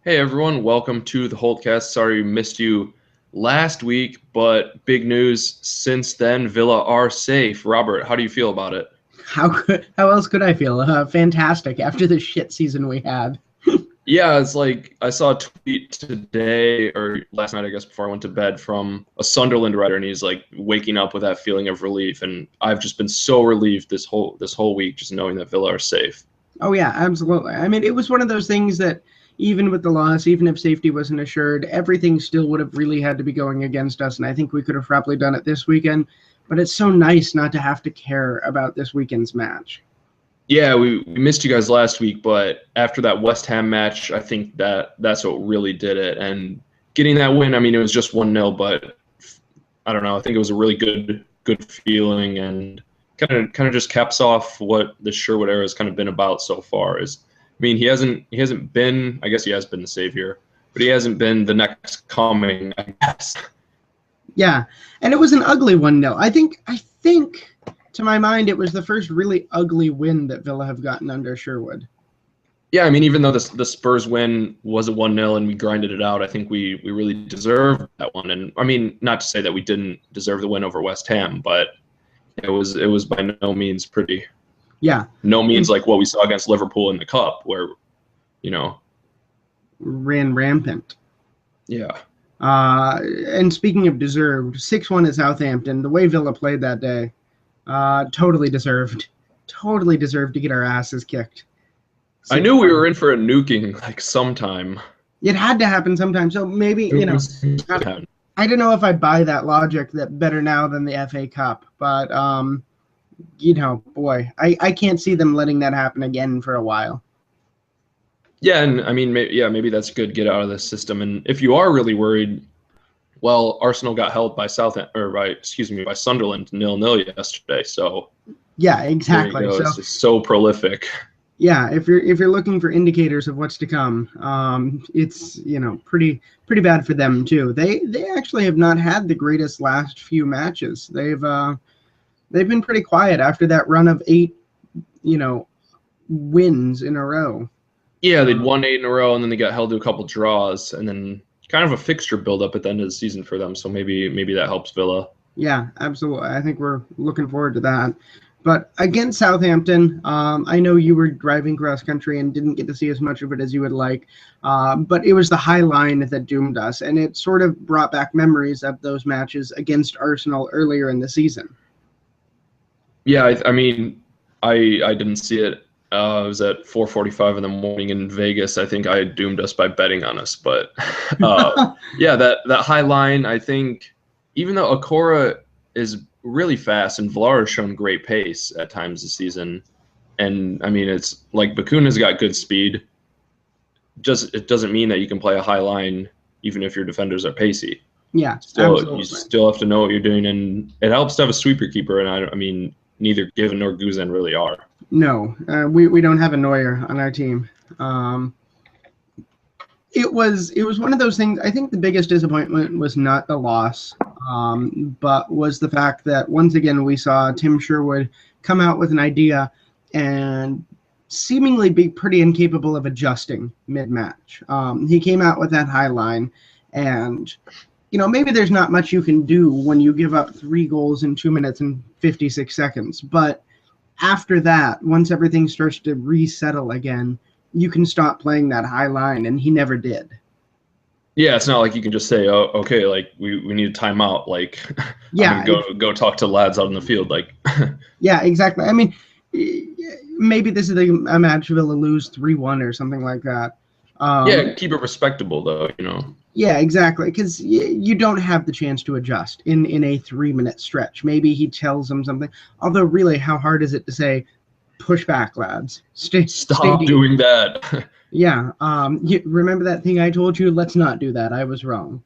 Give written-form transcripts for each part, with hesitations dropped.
Hey everyone, welcome to the Holtecast. Sorry we missed you last week, but big news since then, Villa are safe. Robert, how do you feel about it? How else could I feel? Fantastic after the shit season we had. Yeah, it's like I saw a tweet today or last night, I guess, before I went to bed from a Sunderland writer, and he's like waking up with that feeling of relief. And I've just been so relieved this whole week just knowing that Villa are safe. Oh yeah, absolutely. I mean, it was one of those things that even with the loss, even if safety wasn't assured, everything still would have really had to be going against us, and I think we could have probably done it this weekend. But it's so nice not to have to care about this weekend's match. Yeah, we missed you guys last week, but after that West Ham match, I think that's what really did it. And getting that win, I mean, it was just 1-0, but I don't know. I think it was a really good feeling, and kind of just caps off what the Sherwood era has kind of been about so far. I mean, he hasn't been. I guess he has been the savior, but he hasn't been the next coming, I guess. Yeah, and it was an ugly 1-0. I think. To my mind, it was the first really ugly win that Villa have gotten under Sherwood. Yeah, I mean, even though the Spurs win was a 1-0 and we grinded it out, I think we really deserved that one. And I mean, not to say that we didn't deserve the win over West Ham, but it was by no means pretty. Yeah. No means like what we saw against Liverpool in the Cup, where, ran rampant. Yeah. And speaking of deserved, 6-1 at Southampton, the way Villa played that day, totally deserved to get our asses kicked. I knew we were in for a nuking like sometime. It had to happen sometime. So maybe, I don't know if I buy that logic that better now than the FA Cup, but, boy, I can't see them letting that happen again for a while. Yeah, and I mean, maybe that's good. Get out of the system. And if you are really worried, well, Arsenal got held by Sunderland 0-0 yesterday. So yeah, exactly. So, it's just so prolific. Yeah, if you're looking for indicators of what's to come, it's pretty bad for them too. They actually have not had the greatest last few matches. They've been pretty quiet after that run of 8 wins in a row. Yeah, they'd won 8 in a row, and then they got held to a couple draws, and then kind of a fixture build-up at the end of the season for them. So maybe that helps Villa. Yeah, absolutely. I think we're looking forward to that. But against Southampton, I know you were driving cross country and didn't get to see as much of it as you would like, but it was the high line that doomed us, and it sort of brought back memories of those matches against Arsenal earlier in the season. Yeah, I mean, I didn't see it. I was at 4:45 in the morning in Vegas. I think I doomed us by betting on us. But yeah, that high line, I think, even though Okora is really fast and Vlaar has shown great pace at times this season, and I mean, it's like Bakuna's got good speed. It doesn't mean that you can play a high line even if your defenders are pacey. Yeah, absolutely. You still have to know what you're doing, and it helps to have a sweeper keeper. And I mean, neither Given nor Guzan really are. No, we don't have a Neuer on our team. It was one of those things. I think the biggest disappointment was not the loss, but was the fact that once again we saw Tim Sherwood come out with an idea and seemingly be pretty incapable of adjusting mid-match. He came out with that high line, and maybe there's not much you can do when you give up 3 goals in 2 minutes and 56 seconds, but after that, once everything starts to resettle again, you can stop playing that high line, and he never did. Yeah, it's not like you can just say, "Oh, okay, like we need a timeout." Like, yeah, go talk to lads out in the field. Like, yeah, exactly. I mean, maybe this is a match Villa lose 3-1 or something like that. Yeah, keep it respectable though. Yeah, exactly, because you don't have the chance to adjust in a 3-minute stretch. Maybe he tells them something. Although, really, how hard is it to say, push back, lads? Stop doing that. Yeah. You remember that thing I told you? Let's not do that. I was wrong.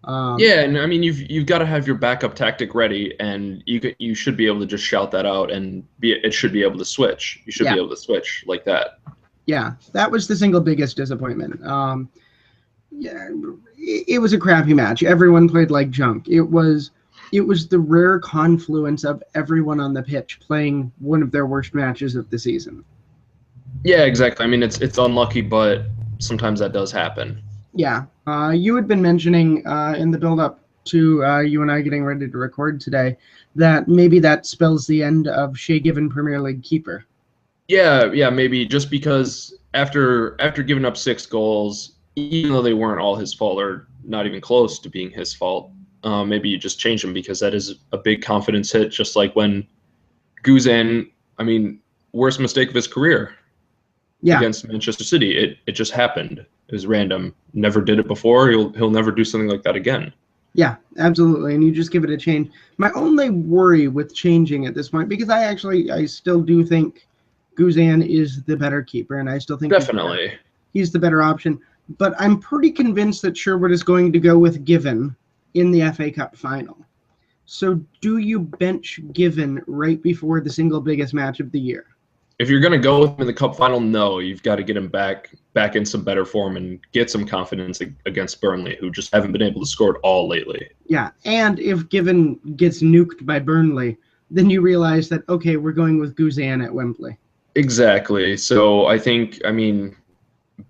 Yeah, and I mean, you've got to have your backup tactic ready, and you should be able to just shout that out, and it should be able to switch. You should be able to switch like that. Yeah, that was the single biggest disappointment. Yeah, it was a crappy match. Everyone played like junk. It was the rare confluence of everyone on the pitch playing one of their worst matches of the season. Yeah, exactly. I mean, it's unlucky, but sometimes that does happen. Yeah. You had been mentioning in the build-up to you and I getting ready to record today that maybe that spells the end of Shea Given Premier League keeper. Yeah, maybe just because after giving up 6 goals, even though they weren't all his fault or not even close to being his fault, maybe you just change him because that is a big confidence hit. Just like when Guzan, I mean, worst mistake of his career Yeah. against Manchester City. It just happened. It was random. Never did it before. He'll never do something like that again. Yeah, absolutely. And you just give it a change. My only worry with changing at this point, because I still do think Guzan is the better keeper, and I still think Definitely. he's the better option. But I'm pretty convinced that Sherwood is going to go with Given in the FA Cup final. So do you bench Given right before the single biggest match of the year? If you're going to go with him in the cup final, no, you've got to get him back in some better form and get some confidence against Burnley, who just haven't been able to score at all lately. Yeah, and if Given gets nuked by Burnley, then you realize that, okay, we're going with Guzan at Wembley. Exactly. So I mean,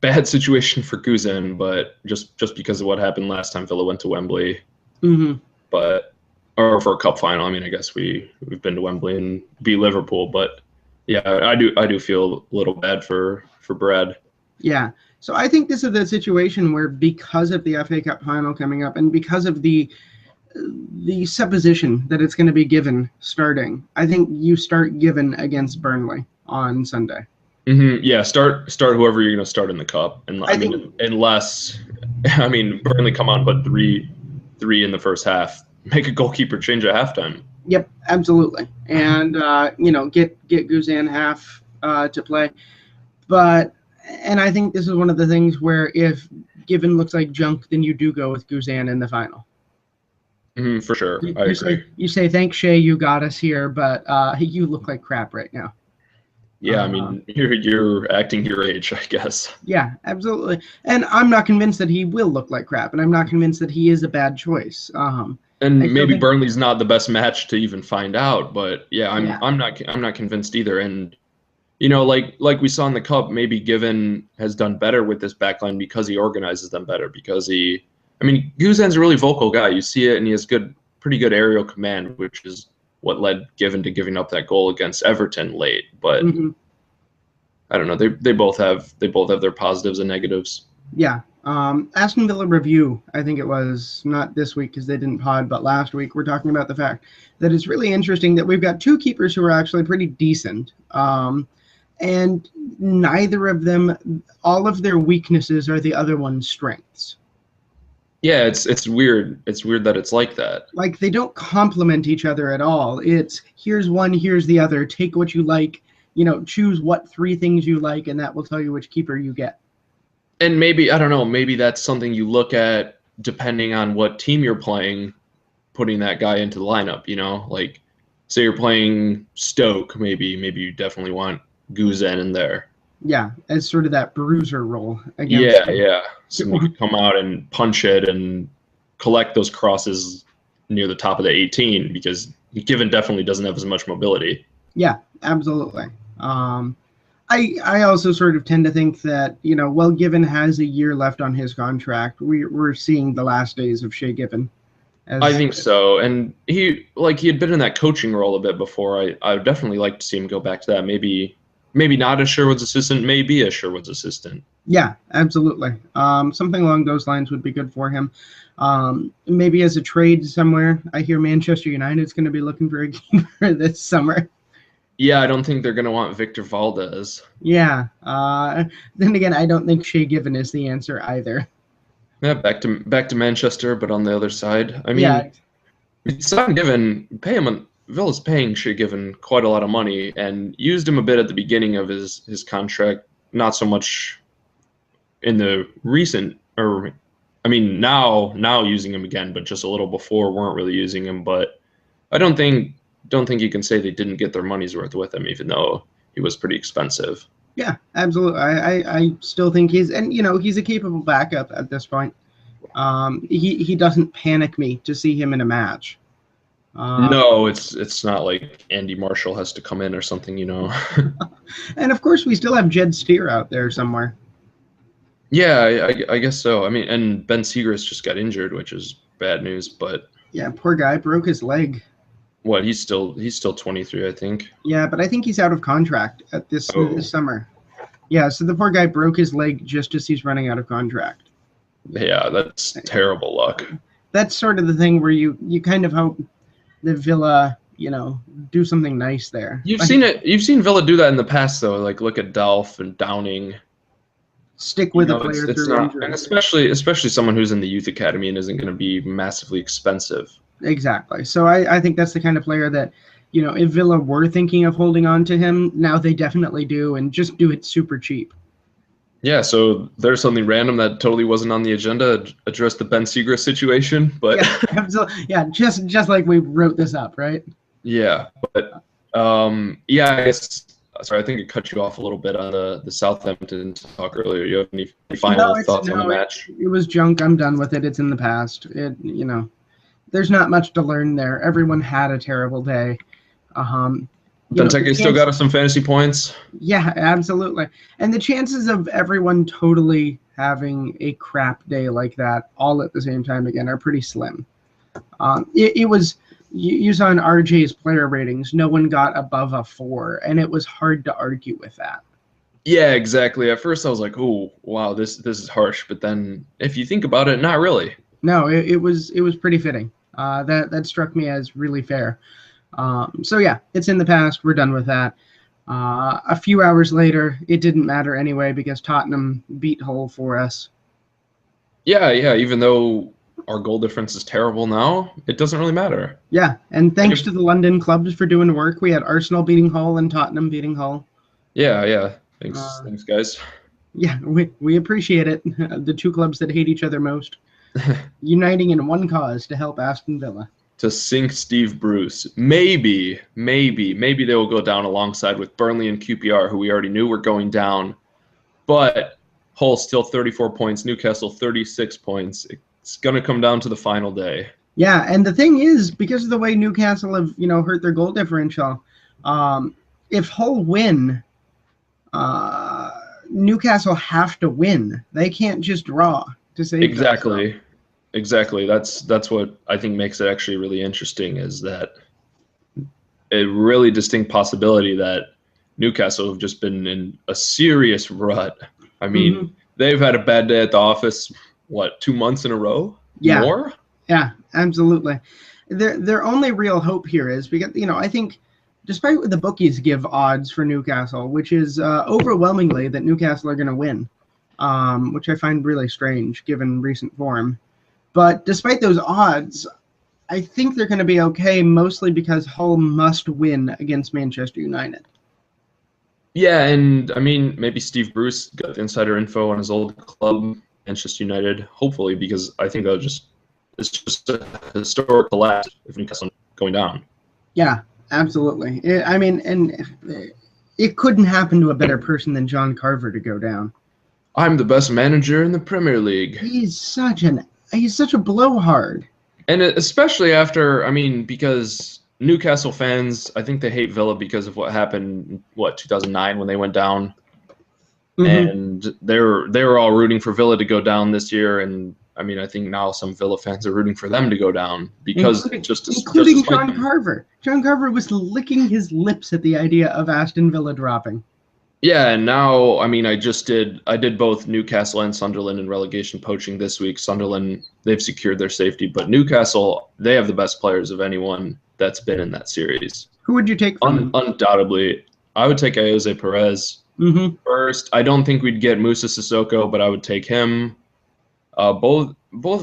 bad situation for Guzan, but just because of what happened last time Villa went to Wembley. Mm-hmm. But or for a cup final. I mean, I guess we've been to Wembley and beat Liverpool, but yeah, I do feel a little bad for Brad. Yeah. So I think this is the situation where, because of the FA Cup final coming up and because of the supposition that it's going to be Given starting, I think you start Given against Burnley on Sunday. Mm-hmm. Yeah, start whoever you're going to start in the cup, and I mean, unless Burnley come on, put three in the first half, make a goalkeeper change at halftime. Yep, absolutely, and get Guzan half to play, and I think this is one of the things where if Given looks like junk, then you do go with Guzan in the final. Mm-hmm, for sure, I agree. You say thanks, Shea, you got us here, but you look like crap right now. Yeah, I mean, you're acting your age, I guess. Yeah, absolutely. And I'm not convinced that he will look like crap, and I'm not convinced that he is a bad choice. And maybe Burnley's not the best match to even find out, but yeah, I'm not convinced either. And like we saw in the cup, maybe Given has done better with this backline because he organizes them better. Because Guzan's a really vocal guy. You see it, and he has pretty good aerial command, which is what led Given to giving up that goal against Everton late. But I don't know. They both have their positives and negatives. Yeah. Aston Villa Review, I think it was, not this week because they didn't pod, but last week, we're talking about the fact that it's really interesting that we've got two keepers who are actually pretty decent. And neither of them, all of their weaknesses are the other one's strengths. Yeah, it's weird. It's weird that it's like that. Like, they don't complement each other at all. It's here's one, here's the other. Take what you like. Choose what 3 things you like, and that will tell you which keeper you get. And maybe, I don't know, maybe that's something you look at depending on what team you're playing, putting that guy into the lineup, Like, say you're playing Stoke, maybe you definitely want Guzan in there. Yeah, as sort of that bruiser role. Yeah. Someone could come out and punch it and collect those crosses near the top of the 18 because Given definitely doesn't have as much mobility. Yeah, absolutely. I also sort of tend to think that, Given has a year left on his contract. We're seeing the last days of Shea Given. I think so. And he had been in that coaching role a bit before. I would definitely like to see him go back to that. Maybe not as Sherwood's assistant, maybe as Sherwood's assistant. Yeah, absolutely. Something along those lines would be good for him. Maybe as a trade somewhere. I hear Manchester United's going to be looking for a keeper this summer. Yeah, I don't think they're going to want Victor Valdez. Yeah. Then again, I don't think Shea Given is the answer either. Yeah, back to Manchester, but on the other side. I mean, it's not Given. Pay him. Villa's paying Shea Given quite a lot of money and used him a bit at the beginning of his contract. Not so much in the recent, now using him again, but just a little before weren't really using him. But I don't think you can say they didn't get their money's worth with him, even though he was pretty expensive. Yeah, absolutely. I still think he's a capable backup at this point. He doesn't panic me to see him in a match. No, it's not like Andy Marshall has to come in or something, And of course, we still have Jed Steer out there somewhere. Yeah, I guess so. I mean, and Ben Seagrass just got injured, which is bad news. But Yeah, poor guy broke his leg. what? He's still 23, I think. Yeah, but I think he's out of contract at this Oh, summer. Yeah, so the poor guy broke his leg just as he's running out of contract. yeah, that's terrible luck. That's sort of the thing where you kind of hope that Villa, do something nice there. You've seen it. You've seen Villa do that in the past, though. Like look at Delph and Downing. Stick with a player It's through not, injury. and especially someone who's in the youth academy and isn't going to be massively expensive. Exactly. So I think that's the kind of player that, if Villa were thinking of holding on to him, now they definitely do, and just do it super cheap. Yeah, so there's something random that totally wasn't on the agenda. Address the Ben Seagrass situation, but Yeah, absolutely. Yeah, just like we wrote this up, right? yeah, but yeah, I guess. Sorry, I think it cut you off a little bit on the Southampton talk earlier. You have any final thoughts on the match? It was junk. I'm done with it. It's in the past. There's not much to learn there. Everyone had a terrible day. Benteke still got us some fantasy points. Yeah, absolutely. And the chances of everyone totally having a crap day like that all at the same time again are pretty slim. It was, you saw in RJ's player ratings, no one got above a 4, and it was hard to argue with that. Yeah, exactly. At first I was like, oh, wow, this is harsh. But then if you think about it, not really. No, it was pretty fitting. That struck me as really fair. So yeah, it's in the past. We're done with that. A few hours later, it didn't matter anyway because Tottenham beat Hull for us. Yeah. Even though our goal difference is terrible now, it doesn't really matter. Yeah, and thanks to the London clubs for doing work. We had Arsenal beating Hull and Tottenham beating Hull. Yeah. Thanks, guys. Yeah, we appreciate it. The two clubs that hate each other most, uniting in one cause to help Aston Villa. To sink Steve Bruce. Maybe they will go down alongside with Burnley and QPR, who we already knew were going down. But Hull still 34 points, Newcastle 36 points. It's going to come down to the final day. Yeah, and the thing is, because of the way Newcastle have, hurt their goal differential, if Hull win, Newcastle have to win. They can't just draw to save Exactly. That's what I think makes it actually really interesting, is that a really distinct possibility that Newcastle have just been in a serious rut. I mean, they've had a bad day at the office, 2 months in a row? Yeah. More? Yeah, absolutely. Their only real hope here is because, I think despite what the bookies give odds for Newcastle, which is overwhelmingly that Newcastle are going to win, which I find really strange given recent form. But despite those odds, I think they're going to be okay, mostly because Hull must win against Manchester United. Yeah, and I mean, maybe Steve Bruce got the insider info on his old club, Manchester United, hopefully, because I think it's just a historic collapse if Newcastle going down. Yeah, absolutely. It couldn't happen to a better person than John Carver to go down. I'm the best manager in the Premier League. He's such a blowhard. And especially after, because Newcastle fans, I think they hate Villa because of what happened, 2009 when they went down. And they were all rooting for Villa to go down this year, and I think now some Villa fans are rooting for them to go down because including John Carver. John Carver was licking his lips at the idea of Aston Villa dropping. Yeah, and now I did both Newcastle and Sunderland in relegation poaching this week. Sunderland, they've secured their safety, but Newcastle, they have the best players of anyone that's been in that series. Who would you take from Undoubtedly, I would take Jose Perez first. I don't think we'd get Moussa Sissoko, but I would take him. Both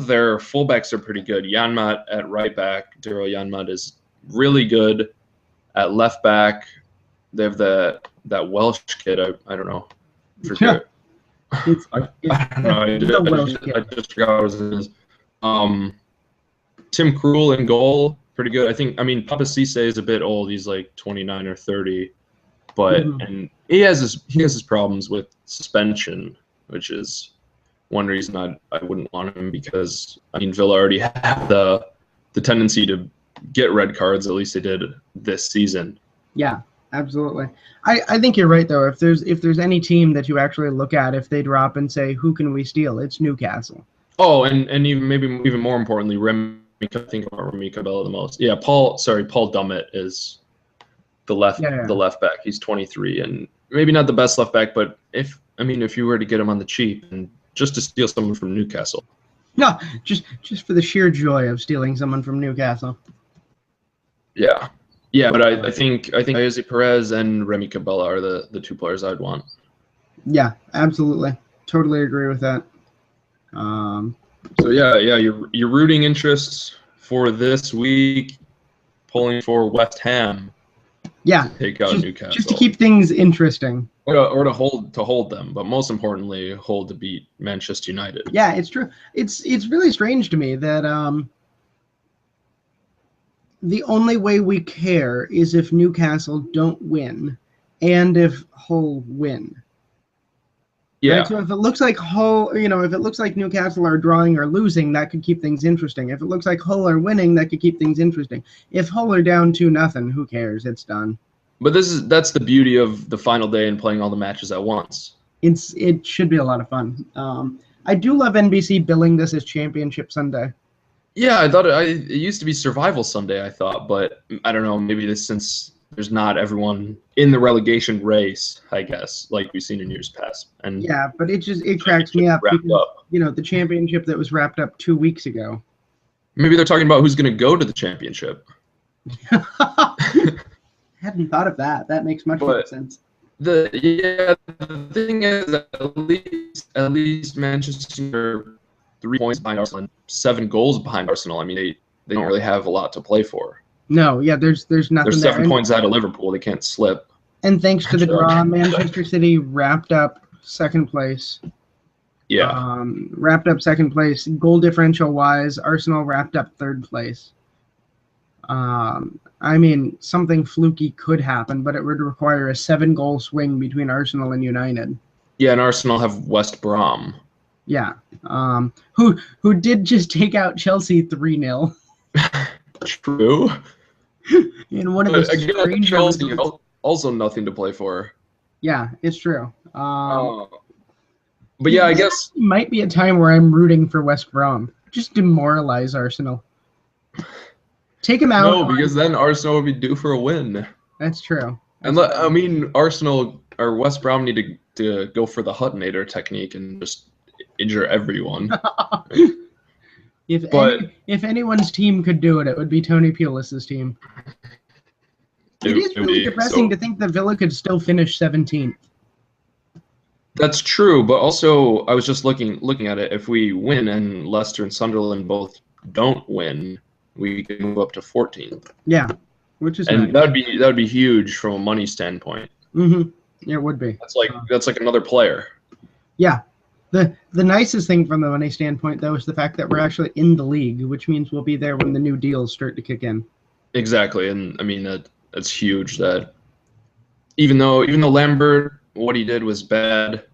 their fullbacks are pretty good. Janmaat at right back, Daryl Janmaat is really good. At left back, they have that Welsh kid. I don't know. Forget. I don't know. I just forgot what it is. Tim Krul in goal, pretty good. Papa Cisse is a bit old. He's like 29 or 30, but and he has his problems with suspension, which is one reason I wouldn't want him, because Villa already have the tendency to get red cards. At least they did this season. Yeah. Absolutely. I think you're right though. If there's any team that you actually look at, if they drop and say who can we steal, it's Newcastle. Oh, and even maybe even more importantly, I think about Remy Cabella the most. Yeah, Paul Dummett is the left back. He's 23 and maybe not the best left back, but if you were to get him on the cheap and just to steal someone from Newcastle. No, just for the sheer joy of stealing someone from Newcastle. Yeah. Yeah, but I think Jose Perez and Remy Cabella are the two players I'd want. Yeah, absolutely. Totally agree with that. So yeah, your rooting interests for this week, pulling for West Ham. Yeah, to take out Newcastle. Just to keep things interesting. Or to hold them, but most importantly, hold to beat Manchester United. Yeah, it's true. It's really strange to me that the only way we care is if Newcastle don't win, and if Hull win. Yeah. Right? So if it looks like Hull, if it looks like Newcastle are drawing or losing, that could keep things interesting. If it looks like Hull are winning, that could keep things interesting. If Hull are down 2-0, who cares? It's done. But that's the beauty of the final day and playing all the matches at once. It should be a lot of fun. I do love NBC billing this as Championship Sunday. Yeah, I thought it used to be Survival Sunday, I thought, but I don't know, maybe since there's not everyone in the relegation race, I guess, like we've seen in years past. And yeah, but it cracks me up because, the championship that was wrapped up 2 weeks ago. Maybe they're talking about who's going to go to the championship. Hadn't thought of that. That makes much more sense. The thing is, at least Manchester 3 points behind Arsenal and 7 goals behind Arsenal. I mean, they don't really have a lot to play for. No, yeah, there's nothing. They're 7 points out of Liverpool. They can't slip. And thanks to the draw, Manchester City wrapped up second place. Yeah. Wrapped up second place. Goal differential wise, Arsenal wrapped up third place. I mean, something fluky could happen, but it would require a 7-goal swing between Arsenal and United. Yeah, and Arsenal have West Brom. Yeah. Who did just take out Chelsea 3-0. True. In one of the strange Chelsea also nothing to play for. Yeah, it's true. But yeah, I guess it might be a time where I'm rooting for West Brom. Just demoralize Arsenal. Take him out. No, because then Arsenal would be due for a win. That's true. Arsenal or West Brom need to go for the Huttonator technique and just injure everyone. If anyone's team could do it, it would be Tony Pulis's team. It is really depressing to think that Villa could still finish 17th. That's true, but also I was just looking at it. If we win and Leicester and Sunderland both don't win, we can move up to 14th. Yeah, which is nice. That would be huge from a money standpoint. Mm-hmm. Yeah, it would be. That's like another player. Yeah. The nicest thing from the money standpoint, though, is the fact that we're actually in the league, which means we'll be there when the new deals start to kick in. Exactly, and I mean that's huge. That even though Lambert, what he did was bad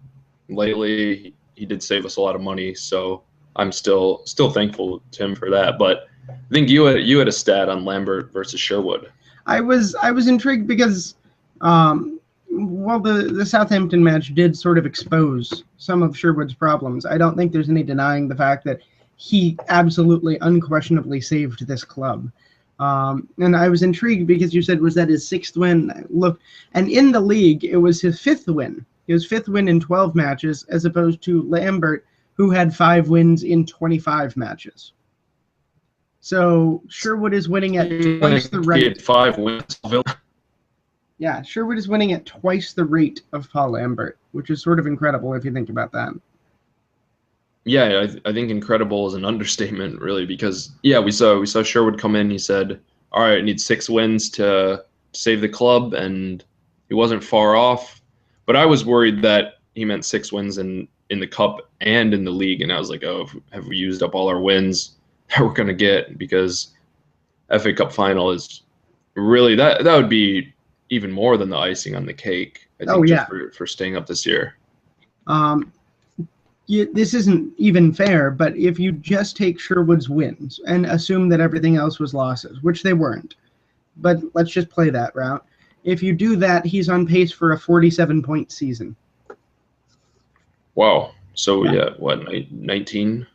lately, he did save us a lot of money. So I'm still thankful to him for that. But I think you had a stat on Lambert versus Sherwood. I was intrigued because the Southampton match did sort of expose some of Sherwood's problems. I don't think there's any denying the fact that he absolutely unquestionably saved this club. And I was intrigued because you said, was that his 6th win? Look, and in the league, it was his 5th win. His 5th win in 12 matches, as opposed to Lambert, who had 5 wins in 25 matches. So Sherwood is winning at twice the rate. He had 5 wins. Yeah, Sherwood is winning at twice the rate of Paul Lambert, which is sort of incredible if you think about that. Yeah, I think incredible is an understatement, really, because we saw Sherwood come in. He said, "All right, I need 6 wins to save the club," and he wasn't far off. But I was worried that he meant 6 wins in the cup and in the league, and I was like, "Oh, have we used up all our wins that we're gonna get?" Because FA Cup final is really that would be even more than the icing on the cake. I think just for staying up this year. This isn't even fair, but if you just take Sherwood's wins and assume that everything else was losses, which they weren't, but let's just play that route. If you do that, he's on pace for a 47-point season. Wow. So what, 19?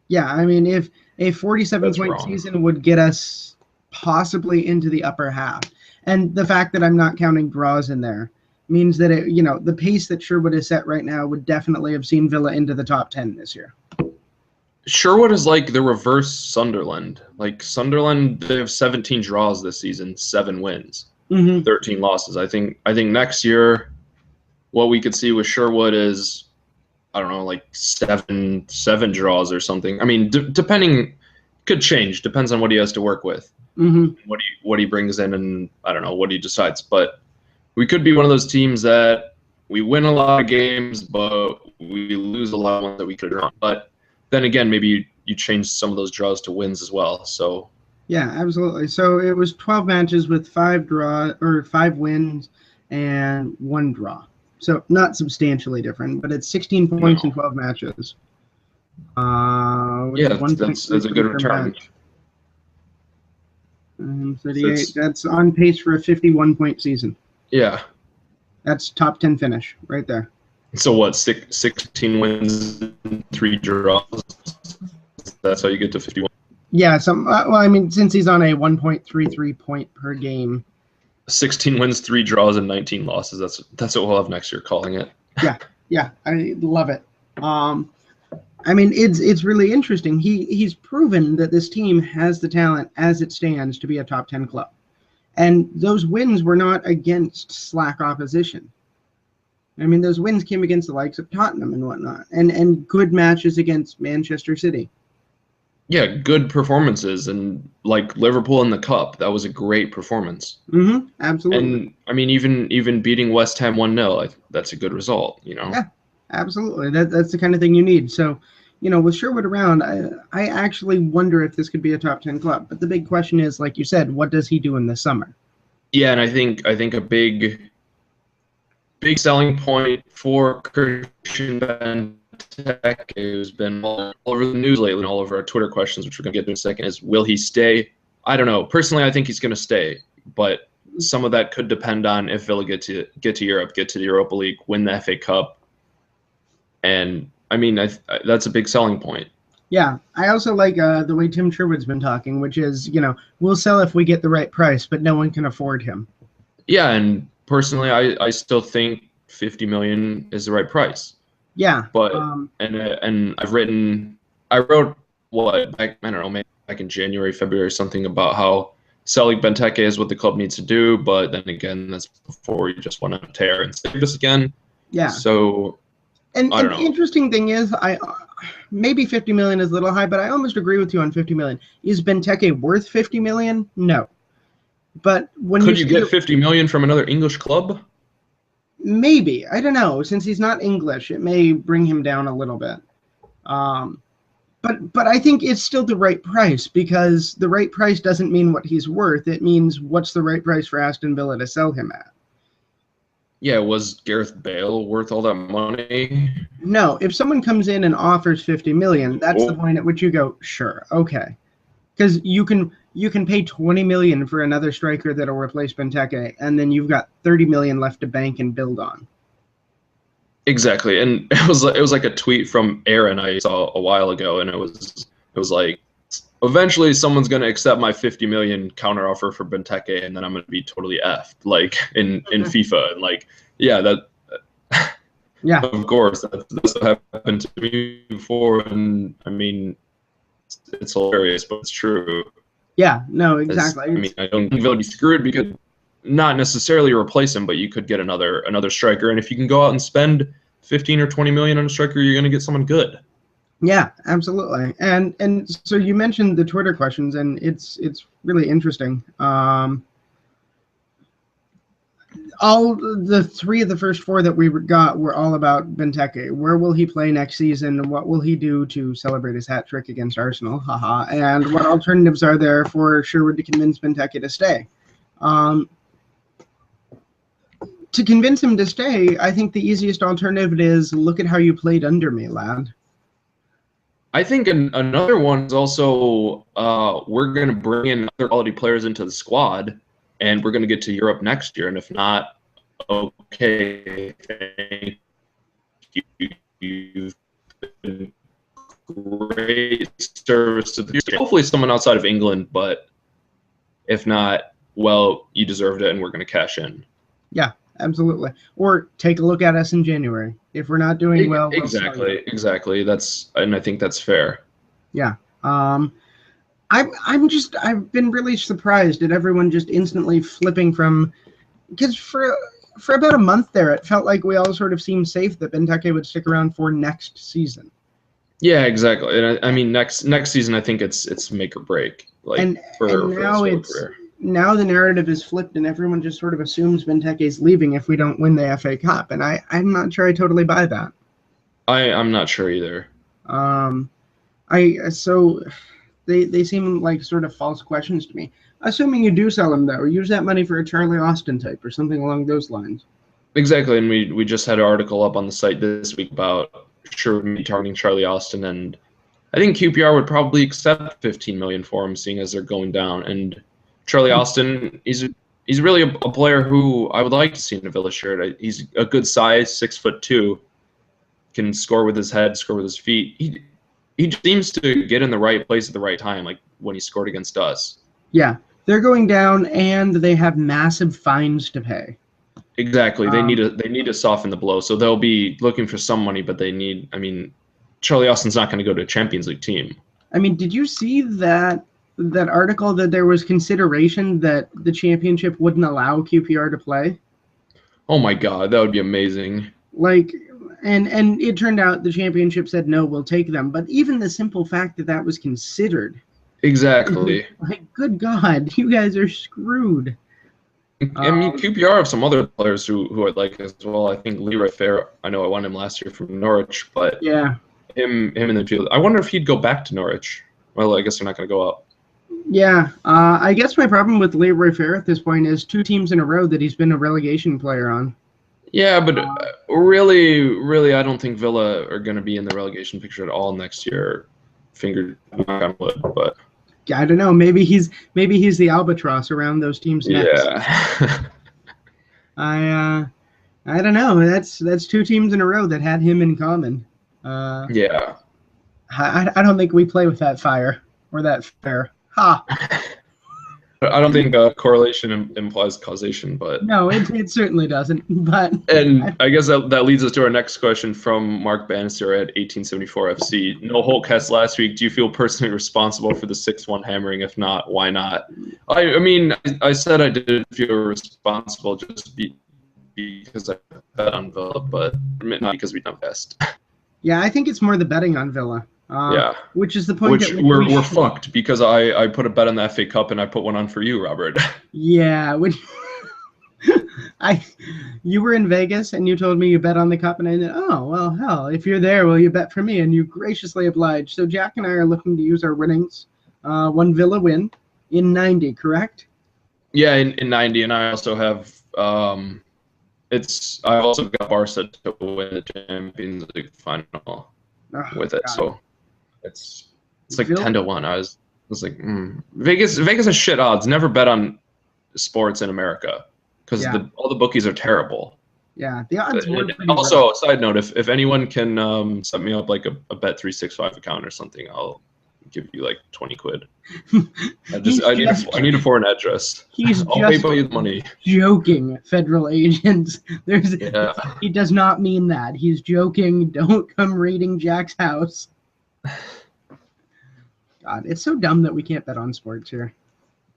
Yeah, I mean, if a 47-point season would get us possibly into the upper half, and the fact that I'm not counting draws in there means that the pace that Sherwood is set right now would definitely have seen Villa into the top 10 this year. Sherwood is like the reverse Sunderland. Like Sunderland, they have 17 draws this season, 7 wins, 13 losses. I think next year, what we could see with Sherwood is, I don't know, like seven draws or something. I mean, depending, could change. Depends on what he has to work with, what he brings in, and I don't know what he decides. But we could be one of those teams that we win a lot of games, but we lose a lot of ones that we could have drawn. But then again, maybe you change some of those draws to wins as well. So yeah, absolutely. So it was 12 matches with 5 wins and 1 draw. So not substantially different, but it's 16 points in 12 matches. Yeah, that's a good return. 38. That's on pace for a 51-point season. Yeah. That's top 10 finish right there. So what, 16 wins, 3 draws? That's how you get to 51? Yeah, well, I mean, since he's on a 1.33 point per game. 16 wins, 3 draws, and 19 losses. That's what we'll have next year, calling it. Yeah, I love it. I mean, it's really interesting. He's proven that this team has the talent as it stands to be a top 10 club. And those wins were not against slack opposition. I mean, those wins came against the likes of Tottenham and whatnot, and good matches against Manchester City. Yeah, good performances, and like Liverpool in the cup, that was a great performance. Absolutely. And I mean, even beating West Ham 1-0, that's a good result, Yeah, absolutely. That's the kind of thing you need. So, with Sherwood around, I actually wonder if this could be a top 10 club. But the big question is, like you said, what does he do in the summer? Yeah, and I think a big selling point for Christian Benteke, who's been all over the news lately and all over our Twitter questions, which we're going to get to in a second, is will he stay? I don't know. Personally, I think he's going to stay, but some of that could depend on if Villa get to Europe, get to the Europa League, win the FA Cup. And, I mean, that's a big selling point. Yeah, I also like the way Tim Sherwood's been talking, which is, we'll sell if we get the right price, but no one can afford him. Yeah, and personally, I still think 50 million is the right price. Yeah, but and I wrote back in January, February, something about how selling Benteke is what the club needs to do, but then again, that's before you just want to tear and save us again. Yeah. So, and the interesting thing is, maybe 50 million is a little high, but I almost agree with you on 50 million. Is Benteke worth 50 million? No. But could you get 50 million from another English club? Maybe. I don't know. Since he's not English, it may bring him down a little bit. But I think it's still the right price, because the right price doesn't mean what he's worth. It means what's the right price for Aston Villa to sell him at. Yeah, was Gareth Bale worth all that money? No. If someone comes in and offers 50 million, that's the point at which you go, sure, okay. Because you can pay 20 million for another striker that'll replace Benteke, and then you've got 30 million left to bank and build on. Exactly, and it was like a tweet from Aaron I saw a while ago, and it was like, eventually someone's gonna accept my 50 million counteroffer for Benteke, and then I'm gonna be totally effed, like in FIFA, and like yeah, of course that's what happened to me before, and I mean it's hilarious, but it's true. Yeah, no, exactly. I mean, I don't think Villa be screwed because not necessarily replace him, but you could get another striker, and if you can go out and spend 15 or 20 million on a striker, you're going to get someone good. Yeah, absolutely. And so you mentioned the Twitter questions, and it's really interesting. All the 3 of the first 4 that we got were all about Benteke. Where will he play next season? What will he do to celebrate his hat trick against Arsenal? Haha. And what alternatives are there for Sherwood to convince Benteke to stay? To convince him to stay, I think the easiest alternative is look at how you played under me, lad. I think another one is also we're going to bring in other quality players into the squad. and we're going to get to Europe next year. And if not, okay, thank you. You've been great service to the team. Hopefully someone outside of England, but if not, well, you deserved it, and we're going to cash in. Yeah, absolutely. Or take a look at us in January. If we're not doing well, we'll exactly. I think that's fair. Yeah. I've been really surprised at everyone just instantly flipping from, because for about a month there, it felt like we all sort of seemed safe that Benteke would stick around for next season. Yeah, exactly. And I mean, next season, I think it's make or break. Like now the narrative is flipped, and everyone just sort of assumes Benteke's leaving if we don't win the FA Cup, and I'm not sure I totally buy that. I'm not sure either. They seem like sort of false questions to me. Assuming you do sell him, though, use that money for a Charlie Austin type or something along those lines. Exactly, and we just had an article up on the site this week about targeting Charlie Austin, and I think QPR would probably accept 15 million for him, seeing as they're going down. And Charlie Austin, he's really a player who I would like to see in a Villa shirt. He's a good size, 6'2", can score with his head, score with his feet. He seems to get in the right place at the right time, like when he scored against us. Yeah, they're going down, and they have massive fines to pay. Exactly. They need to soften the blow. So they'll be looking for some money, but Charlie Austin's not going to go to a Champions League team. I mean, did you see that article that there was consideration that the Championship wouldn't allow QPR to play? Oh my God, that would be amazing. Like, and it turned out the Championship said, no, we'll take them. But even the simple fact that was considered. Exactly. Like, good God, you guys are screwed. I mean, QPR have some other players who I like as well. I think Leroy Fair, I know I won him last year from Norwich, but yeah, him in the field. I wonder if he'd go back to Norwich. Well, I guess they're not going to go up. Yeah, I guess my problem with Leroy Fair at this point is 2 teams in a row that he's been a relegation player on. Yeah, but really, I don't think Villa are going to be in the relegation picture at all next year. Knock on wood, but. I don't know. Maybe he's the albatross around those teams' necks. Yeah. I don't know. That's 2 teams in a row that had him in common. Yeah. I don't think we play with that fire or that fair. Ha. I don't think correlation implies causation, but no, it certainly doesn't. But I guess that leads us to our next question from Mark Bannister at 1874 FC. No Holtecast last week. Do you feel personally responsible for the 6-1 hammering? If not, why not? I mean, I said I did feel responsible just because I bet on Villa, but not because we done best. Yeah, I think it's more the betting on Villa. Yeah, which is the point. Which we're fucked because I put a bet on the FA Cup and I put one on for you, Robert. Yeah, you were in Vegas and you told me you bet on the cup, and I said, oh well, hell, if you're there, will you bet for me? And you graciously obliged. So Jack and I are looking to use our winnings. 1 Villa win in 90, correct? Yeah, in 90, and I also have I also got Barca to win the Champions League final with it. God. So. It's like 10-1. I was like, Vegas has shit odds. Never bet on sports in America because all the bookies are terrible. Yeah, the odds were pretty also, rough. Side note, if anyone can set me up like a Bet365 account or something, I'll give you like 20 quid. I need a foreign address. I'll pay by you the money. Joking, federal agents. He does not mean that. He's joking. Don't come raiding Jack's house. God, it's so dumb that we can't bet on sports here.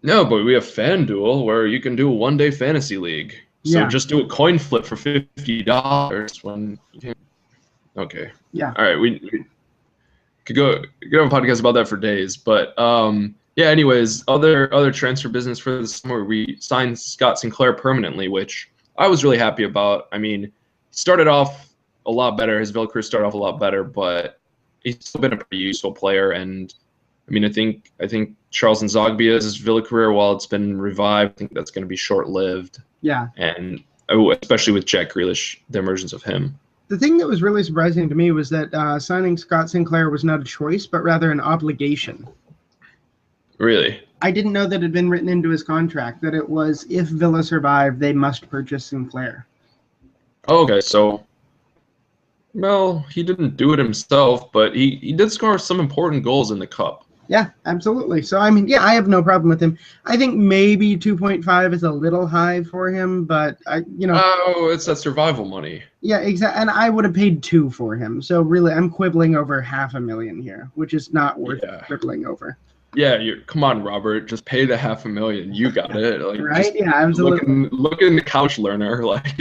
No, but we have FanDuel where you can do a 1-day fantasy league. So just do a coin flip for $50 when you can. Okay. Yeah. All right. We could go have a podcast about that for days. But anyways, other transfer business for the summer, we signed Scott Sinclair permanently, which I was really happy about. I mean, he started off a lot better. His Villa career started off a lot better, but he's still been a pretty useful player. And I mean, I think Charles Nzogbia's Villa career, while it's been revived, I think that's going to be short-lived. Yeah. And especially with Jack Grealish, the emergence of him. The thing that was really surprising to me was that signing Scott Sinclair was not a choice, but rather an obligation. Really? I didn't know that it had been written into his contract that it was if Villa survive, they must purchase Sinclair. Okay, so well, he didn't do it himself, but he did score some important goals in the cup. Yeah, absolutely. So, I mean, yeah, I have no problem with him. I think maybe 2.5 is a little high for him, but Oh, it's that survival money. Yeah, exactly. And I would have paid 2 for him. So really, I'm quibbling over $500,000 here, which is not worth quibbling over. Yeah, come on, Robert. Just pay the $500,000. You got it. Like, right? Yeah, absolutely. Look in the couch learner. Like,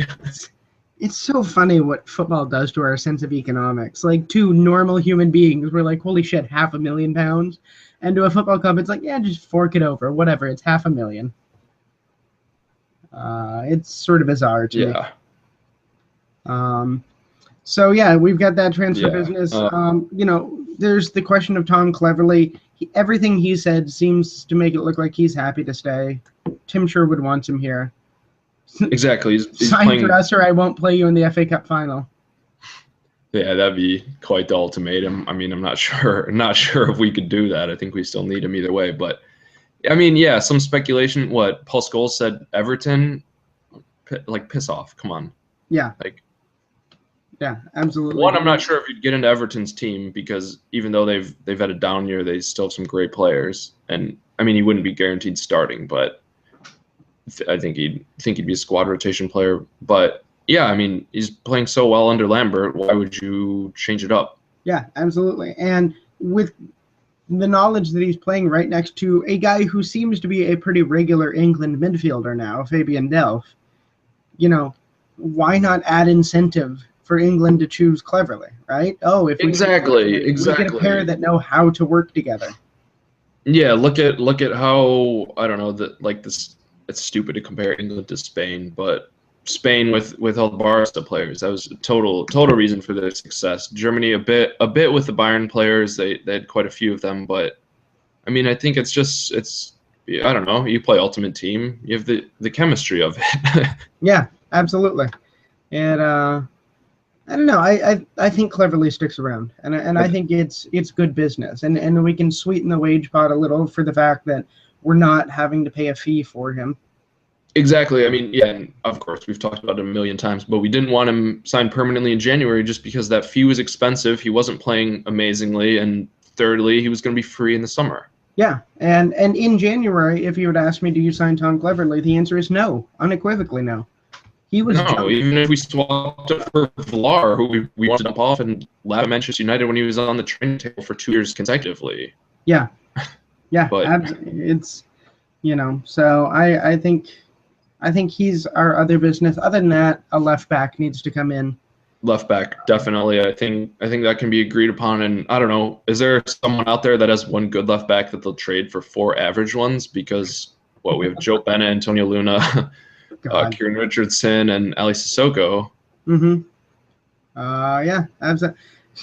it's so funny what football does to our sense of economics. Like, two normal human beings were like, holy shit, £500,000. And to a football club, it's like, yeah, just fork it over. Whatever, it's $500,000. It's sort of bizarre to me. So, yeah, we've got that transfer business. There's the question of Tom Cleverley. Everything he said seems to make it look like he's happy to stay. Tim Sherwood wants him here. Exactly. He's Sign playing for us or I won't play you in the FA Cup final. Yeah, that'd be quite the ultimatum. I mean, I'm not sure if we could do that. I think we still need him either way. But, I mean, yeah, some speculation. What, Paul Scholes said Everton? Like, piss off. Come on. Yeah. Like, yeah, absolutely. One, I'm not sure if you'd get into Everton's team because even though they've had a down year, they still have some great players. And, I mean, he wouldn't be guaranteed starting, but I think he'd be a squad rotation player. But yeah, I mean, he's playing so well under Lambert. Why would you change it up? Yeah, absolutely. And with the knowledge that he's playing right next to a guy who seems to be a pretty regular England midfielder now, Fabian Delph, why not add incentive for England to choose Cleverly, right? Oh, if we exactly. We get a pair that know how to work together. Yeah, look at how I don't know that like this. It's stupid to compare England to Spain, but Spain with all the Barca players, that was a total reason for their success. Germany a bit with the Bayern players, they had quite a few of them, but I mean I think it's I don't know. You play Ultimate Team, you have the chemistry of it. Yeah, absolutely, and I don't know. I think Cleverly sticks around, and I think it's good business, and we can sweeten the wage pot a little for the fact that we're not having to pay a fee for him. Exactly. I mean, yeah, and of course, we've talked about it a million times, but we didn't want him signed permanently in January just because that fee was expensive. He wasn't playing amazingly, and thirdly, he was going to be free in the summer. Yeah, and in January, if you would ask me, do you sign Tom Cleverly, the answer is no, unequivocally no. He was even if we swapped it for Villar, who we wanted to dump off and laugh at Manchester United when he was on the training table for 2 years consecutively. Yeah, yeah, but it's so I think he's our other business. Other than that, a left back needs to come in. Left back, definitely. I think that can be agreed upon. And I don't know, is there someone out there that has one good left back that they'll trade for 4 average ones? Because we have Joe Bennett, Antonio Luna, Kieran Richardson, and Ali Sissoko. Mm-hmm. Yeah, absolutely.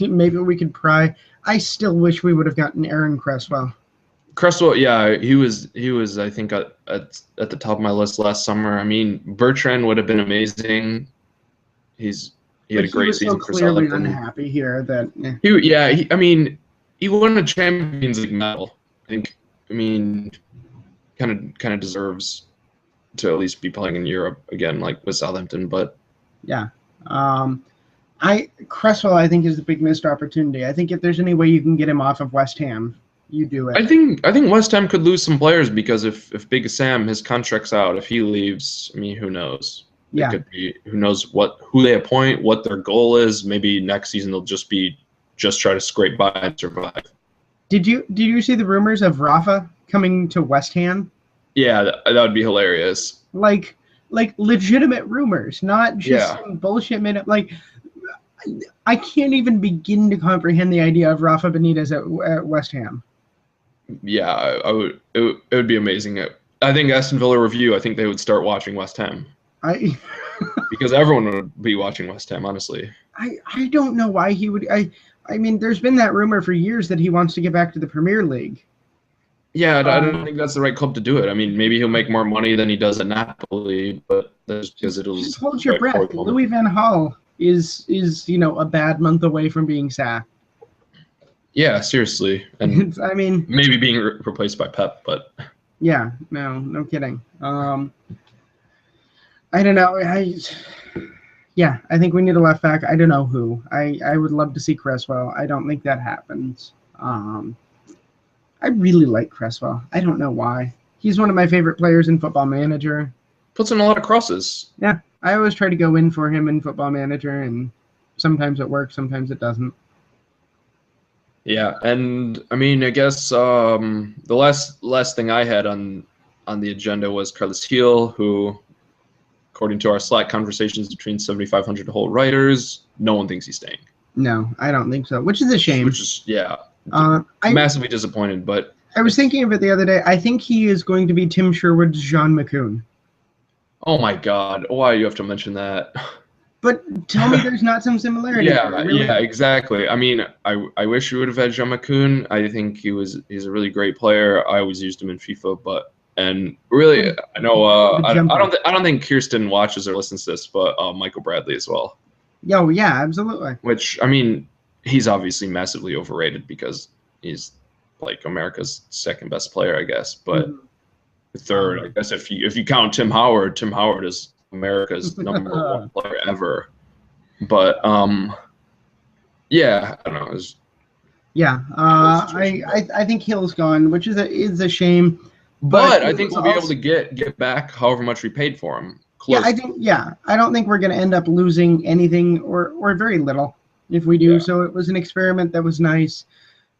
Maybe we could pry. I still wish we would have gotten Aaron Cresswell. Cresswell, yeah, he was. I think at the top of my list last summer. I mean, Bertrand would have been amazing. He had a great season for Southampton. Clearly unhappy here that. I mean, he won a Champions League medal. I mean, kind of deserves to at least be playing in Europe again, like with Southampton. But yeah, Cresswell I think is the big missed opportunity. I think if there's any way you can get him off of West Ham, you do it. I think West Ham could lose some players because if Big Sam, his contract's out, if he leaves, I mean, who knows? Yeah. It could be, who knows who they appoint, what their goal is. Maybe next season they'll just try to scrape by and survive. Did you see the rumors of Rafa coming to West Ham? Yeah, that would be hilarious. Like legitimate rumors, not just some bullshit made up. Like, I can't even begin to comprehend the idea of Rafa Benitez at West Ham. Yeah, I would. It would be amazing. I think Aston Villa review. I think they would start watching West Ham. Because everyone would be watching West Ham, honestly. I don't know why he would. I mean, there's been that rumor for years that he wants to get back to the Premier League. Yeah, I don't think that's the right club to do it. I mean, maybe he'll make more money than he does at Napoli, but that's because it'll. Just hold your breath. Louis van Gaal is a bad month away from being sacked. Yeah, seriously, and I mean, maybe being replaced by Pep, but Yeah, no kidding. I don't know. I think we need a left back. I don't know who. I would love to see Cresswell. I don't think that happens. I really like Cresswell. I don't know why. He's one of my favorite players in Football Manager. Puts in a lot of crosses. Yeah, I always try to go in for him in Football Manager, and sometimes it works, sometimes it doesn't. Yeah, and I mean, I guess the last thing I had on the agenda was Carlos Heel, who, according to our Slack conversations between 7,500 whole writers, no one thinks he's staying. No, I don't think so, which is a shame. Which is, massively disappointed. But I was thinking of it the other day. I think he is going to be Tim Sherwood's Jean McCoon. Oh my God! Why do you have to mention that? But tell me there's not some similarity. Yeah, exactly. I mean, I wish we would have had Jean McCoon. I think he's a really great player. I always used him in FIFA, and really, I know I don't think Kirsten watches or listens to this, but Michael Bradley as well. Oh yeah, absolutely. Which, I mean, he's obviously massively overrated because he's like America's second best player, I guess. But third, I guess if you count Tim Howard is America's number one player ever. But yeah, I don't know. I think Hill's gone, which is a shame. But I think we'll be able to get back however much we paid for him. Close. I don't think we're going to end up losing anything or very little if we do. Yeah. So it was an experiment that was nice.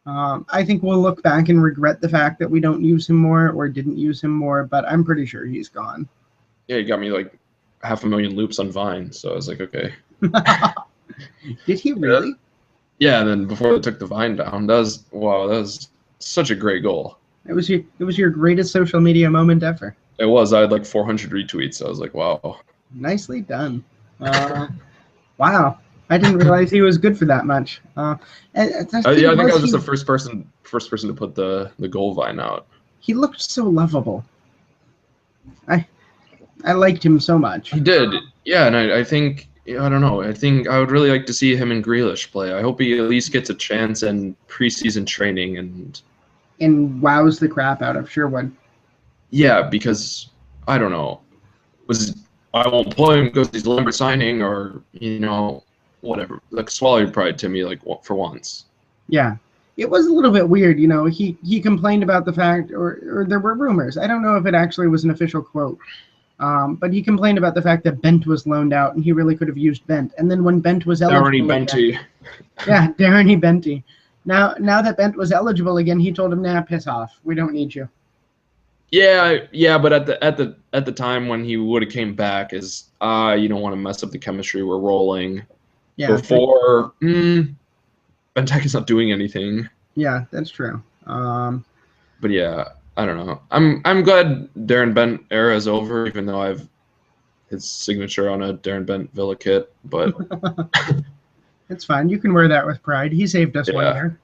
I think we'll look back and regret the fact that we don't use him more or didn't use him more, but I'm pretty sure he's gone. Yeah, he got me like 500,000 loops on Vine, so I was like, okay. Did he really? Yeah, and then before they took the Vine down, that was such a great goal. It was your greatest social media moment ever. It was. I had like 400 retweets. I was like, wow. Nicely done. Wow. I didn't realize he was good for that much. I think I was just the first person to put the goal Vine out. He looked so lovable. I liked him so much. He did. Yeah, and I think, I don't know. I think I would really like to see him and Grealish play. I hope he at least gets a chance in preseason training and wows the crap out of Sherwood. Yeah, because I don't know. I won't play him because he's Lambert signing or whatever. Like swallow pride to me, like for once. Yeah, it was a little bit weird. He complained about the fact, or there were rumors. I don't know if it actually was an official quote. But he complained about the fact that Bent was loaned out, and he really could have used Bent. And then when Bent was eligible, Darren Benty. Now that Bent was eligible again, he told him, "Nah, piss off. We don't need you." Yeah, but at the time when he would have came back, you don't want to mess up the chemistry. We're rolling. Yeah. Before Benteke is not doing anything. Yeah, that's true. But yeah. I don't know. I'm glad Darren Bent era is over, even though I have his signature on a Darren Bent Villa kit. But it's fine. You can wear that with pride. He saved us 1 year.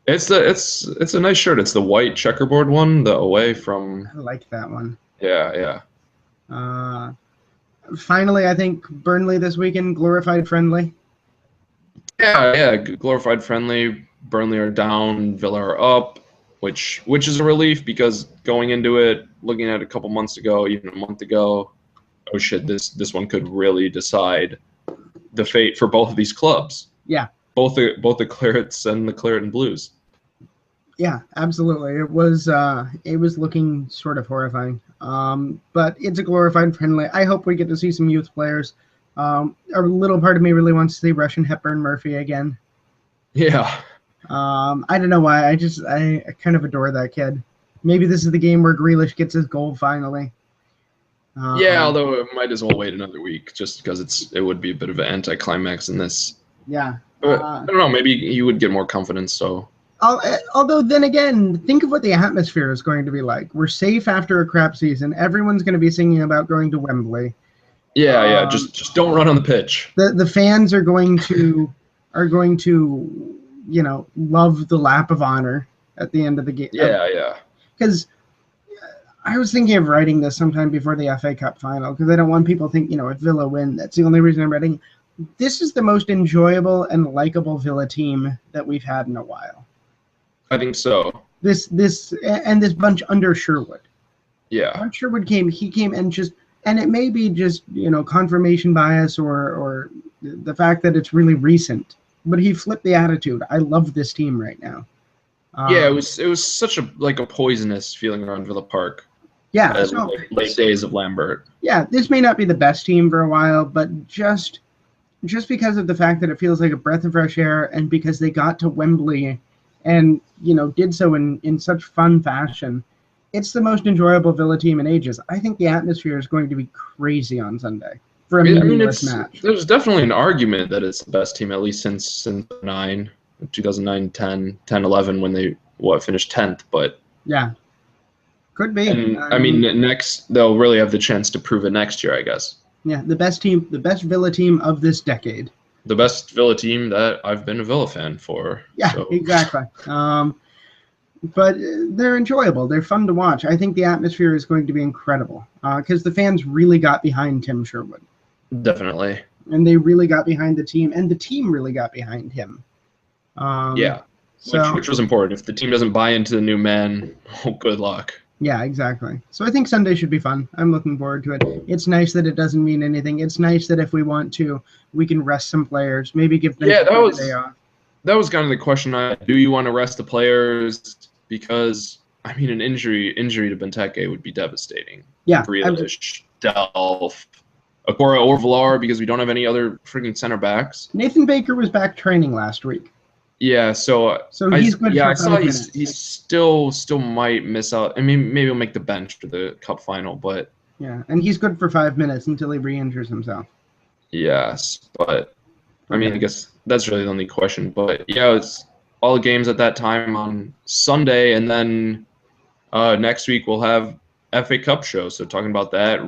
It's a nice shirt. It's the white checkerboard one, the away from. I like that one. Yeah. Finally, I think Burnley this weekend, glorified friendly. Yeah, glorified friendly. Burnley are down, Villa are up. Which is a relief because going into it, looking at it a couple months ago, even a month ago, oh shit, this one could really decide the fate for both of these clubs. Yeah. Both the Clarets and the Claret and Blues. Yeah, absolutely. It was looking sort of horrifying. But it's a glorified friendly. I hope we get to see some youth players. A little part of me really wants to see Russian Hepburn Murphy again. Yeah. I don't know why. I kind of adore that kid. Maybe this is the game where Grealish gets his goal finally. Although it might as well wait another week just because it would be a bit of an anticlimax in this. Yeah. But, I don't know. Maybe you would get more confidence. So. Although then again, think of what the atmosphere is going to be like. We're safe after a crap season. Everyone's going to be singing about going to Wembley. Yeah. Just don't run on the pitch. The fans are going to love the lap of honor at the end of the game. Yeah. Because I was thinking of writing this sometime before the FA Cup final because I don't want people to think, if Villa win, that's the only reason I'm writing. This is the most enjoyable and likable Villa team that we've had in a while. I think so. This bunch under Sherwood. Yeah. Sherwood came and it may be just, confirmation bias or the fact that it's really recent, but he flipped the attitude. I love this team right now. Yeah, it was such a poisonous feeling around Villa Park. Yeah, so late days of Lambert. Yeah, this may not be the best team for a while, but just because of the fact that it feels like a breath of fresh air, and because they got to Wembley and did so in such fun fashion, it's the most enjoyable Villa team in ages. I think the atmosphere is going to be crazy on Sunday for a meaningless match. There's definitely an argument that it's the best team, at least since 2009, 10, 11, when they finished 10th. But yeah, could be. And I mean, next they'll really have the chance to prove it next year, I guess. Yeah, the best Villa team of this decade. The best Villa team that I've been a Villa fan for. Yeah, so. Exactly. But they're enjoyable. They're fun to watch. I think the atmosphere is going to be incredible because the fans really got behind Tim Sherwood. Definitely. And they really got behind the team, and the team really got behind him. Which was important. If the team doesn't buy into the new man, good luck. Yeah, exactly. So I think Sunday should be fun. I'm looking forward to it. It's nice that it doesn't mean anything. It's nice that if we want to, we can rest some players, maybe give them a day off. That was kind of the question. Do you want to rest the players? Because, I mean, an injury to Benteke would be devastating. Yeah. Grealish, Delph, Akora, or Villar, because we don't have any other freaking center backs. Nathan Baker was back training last week. Yeah, so he's good. Yeah, I saw he still might miss out. I mean, maybe he'll make the bench for the cup final, but yeah, and he's good for 5 minutes until he re-injures himself. Yes, but I mean, I guess that's really the only question. But yeah, it's all the games at that time on Sunday, and then next week we'll have FA Cup show. So talking about that,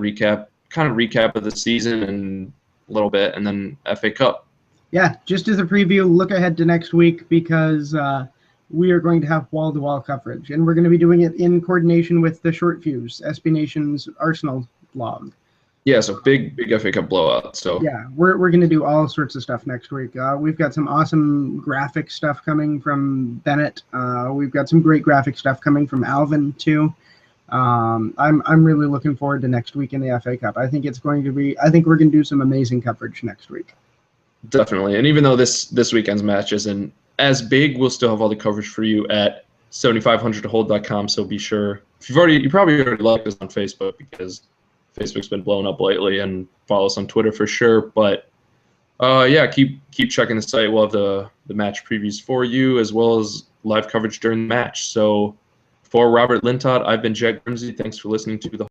kind of recap of the season and a little bit, and then FA Cup. Yeah, just as a preview, look ahead to next week because we are going to have wall-to-wall coverage, and we're going to be doing it in coordination with the Short Fuse, SB Nation's Arsenal blog. Yeah, so big FA Cup blowout. So yeah, we're going to do all sorts of stuff next week. We've got some awesome graphic stuff coming from Bennett. We've got some great graphic stuff coming from Alvin too. I'm really looking forward to next week in the FA Cup. I think we're going to do some amazing coverage next week. Definitely. And even though this weekend's match isn't as big, we'll still have all the coverage for you at 7500tohold.com. So be sure, you probably already like us on Facebook because Facebook's been blowing up lately, and follow us on Twitter for sure. But yeah, keep checking the site. We'll have the match previews for you as well as live coverage during the match. So for Robert Lintott, I've been Jack Grimsey. Thanks for listening to the